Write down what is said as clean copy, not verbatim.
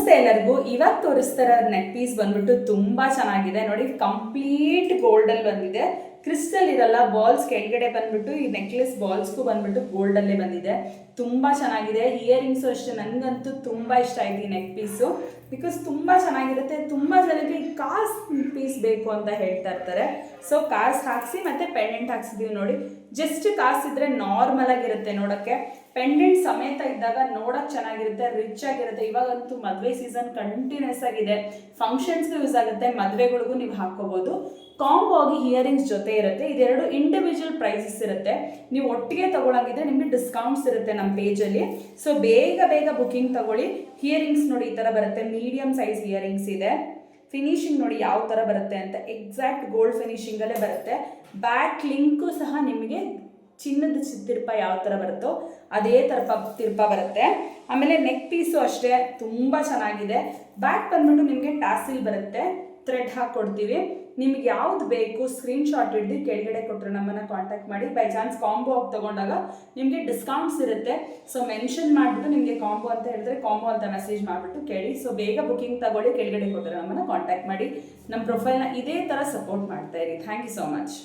ನಮಸ್ತೆ ಎಲ್ಲರಿಗೂ. ಇವಾಗ ತೋರಿಸ್ತಾರ ನೆಕ್ ಪೀಸ್ ಬಂದ್ಬಿಟ್ಟು ತುಂಬಾ ಚೆನ್ನಾಗಿದೆ ನೋಡಿ. ಕಂಪ್ಲೀಟ್ ಗೋಲ್ಡ್ ಅಲ್ಲಿ ಬಂದಿದೆ, ಕ್ರಿಸ್ಟಲ್ ಇರಲ್ಲ. ಬಾಲ್ಸ್ ಕೆಳಗಡೆ ಬಂದ್ಬಿಟ್ಟು ಈ ನೆಕ್ಲೆಸ್ ಬಾಲ್ಸ್ಗೂ ಬಂದ್ಬಿಟ್ಟು ಗೋಲ್ಡ್ ಅಲ್ಲೇ ಬಂದಿದೆ. ತುಂಬಾ ಚೆನ್ನಾಗಿದೆ. ಇಯರಿಂಗ್ಸು ಅಷ್ಟೇ, ನನಗಂತೂ ತುಂಬಾ ಇಷ್ಟ ಆಯ್ತು ಈ ನೆಕ್ ಪೀಸು. ಬಿಕಾಸ್ ತುಂಬಾ ಚೆನ್ನಾಗಿರುತ್ತೆ. ತುಂಬಾ ಜನಕ್ಕೆ ಈ ಕಾಸ್ ಪೀಸ್ ಬೇಕು ಅಂತ ಹೇಳ್ತಾ ಇರ್ತಾರೆ. ಸೊ ಕಾಸ್ ಹಾಕ್ಸಿ ಮತ್ತೆ ಪೆಂಡೆಂಟ್ ಹಾಕ್ಸಿದೀವಿ ನೋಡಿ. ಜಸ್ಟ್ ಕಾಸ್ ಇದ್ರೆ ನಾರ್ಮಲ್ ಆಗಿರುತ್ತೆ ನೋಡಕ್ಕೆ. ಪೆಂಡೆಂಟ್ ಸಮೇತ ಇದ್ದಾಗ ನೋಡಕ್ ಚೆನ್ನಾಗಿರುತ್ತೆ, ರಿಚ್ ಆಗಿರುತ್ತೆ. ಇವಾಗಂತೂ ಮದುವೆ ಸೀಸನ್ ಕಂಟಿನ್ಯೂಸ್ ಆಗಿದೆ, ಫಂಕ್ಷನ್ಸ್ಗೂ ಯೂಸ್ ಆಗುತ್ತೆ, ಮದುವೆಗಳಿಗೂ ನೀವು ಹಾಕೋಬಹುದು. ಕಾಂಬೋ ಆಗಿ ಇಯರಿಂಗ್ಸ್ ಜೊತೆ ಇರುತ್ತೆ. ಇದೆರಡು ಇಂಡಿವಿಜುವಲ್ ಪ್ರೈಸಸ್ ಇರುತ್ತೆ. ನೀವು ಒಟ್ಟಿಗೆ ತಗೊಳಂಗಿದ್ರೆ ನಿಮಗೆ ಡಿಸ್ಕೌಂಟ್ಸ್ ಇರುತ್ತೆ ನಮ್ಮ ಪೇಜಲ್ಲಿ. ಸೊ ಬೇಗ ಬೇಗ ಬುಕಿಂಗ್ ತಗೊಳ್ಳಿ. ಇಯರಿಂಗ್ಸ್ ನೋಡಿ ಈ ಥರ ಬರುತ್ತೆ, ಮೀಡಿಯಂ ಸೈಜ್ ಇಯರಿಂಗ್ಸ್ ಇದೆ. ಫಿನಿಶಿಂಗ್ ನೋಡಿ ಯಾವ ಥರ ಬರುತ್ತೆ ಅಂತ, ಎಕ್ಸಾಕ್ಟ್ ಗೋಲ್ಡ್ ಫಿನಿಶಿಂಗಲ್ಲೇ ಬರುತ್ತೆ. ಬ್ಯಾಕ್ ಲಿಂಕು ಸಹ ನಿಮಗೆ ಚಿನ್ನದ ತಿರ್ಪ ಯಾವ ಥರ ಬರುತ್ತೋ ಅದೇ ತಿರ್ಪ ಬರುತ್ತೆ. ಆಮೇಲೆ ನೆಕ್ ಪೀಸು ಅಷ್ಟೇ ತುಂಬ ಚೆನ್ನಾಗಿದೆ. ಬ್ಯಾಕ್ ಬಂದ್ಬಿಟ್ಟು ನಿಮಗೆ ಟ್ಯಾಸಿಲ್ ಬರುತ್ತೆ, ಥ್ರೆಡ್ ಹಾಕ್ಕೊಡ್ತೀವಿ. ನಿಮ್ಗೆ ಯಾವ್ದು ಬೇಕು ಸ್ಕ್ರೀನ್ಶಾಟ್ ಹಿಡಿದು ಕೆಳಗಡೆ ಕೊಟ್ಟರೆ ನಮ್ಮನ್ನು ಕಾಂಟ್ಯಾಕ್ಟ್ ಮಾಡಿ. ಬೈ ಚಾನ್ಸ್ ಕಾಂಬೋ ಆಗಿ ತೊಗೊಂಡಾಗ ನಿಮಗೆ ಡಿಸ್ಕೌಂಟ್ಸ್ ಇರುತ್ತೆ. ಸೊ ಮೆನ್ಷನ್ ಮಾಡಿಬಿಟ್ಟು ನಿಮಗೆ ಕಾಂಬೋ ಅಂತ ಹೇಳಿದ್ರೆ ಕಾಂಬೋ ಅಂತ ಮೆಸೇಜ್ ಮಾಡಿಬಿಟ್ಟು ಕೇಳಿ. ಸೊ ಬೇಗ ಬುಕಿಂಗ್ ತಗೊಳ್ಳಿ, ಕೆಳಗಡೆ ಕೊಟ್ಟರೆ ನಮ್ಮನ್ನು ಕಾಂಟ್ಯಾಕ್ಟ್ ಮಾಡಿ. ನಮ್ಮ ಪ್ರೊಫೈಲ್ನ ಇದೇ ಥರ ಸಪೋರ್ಟ್ ಮಾಡ್ತಾ ಇರಿ. Thank you so much.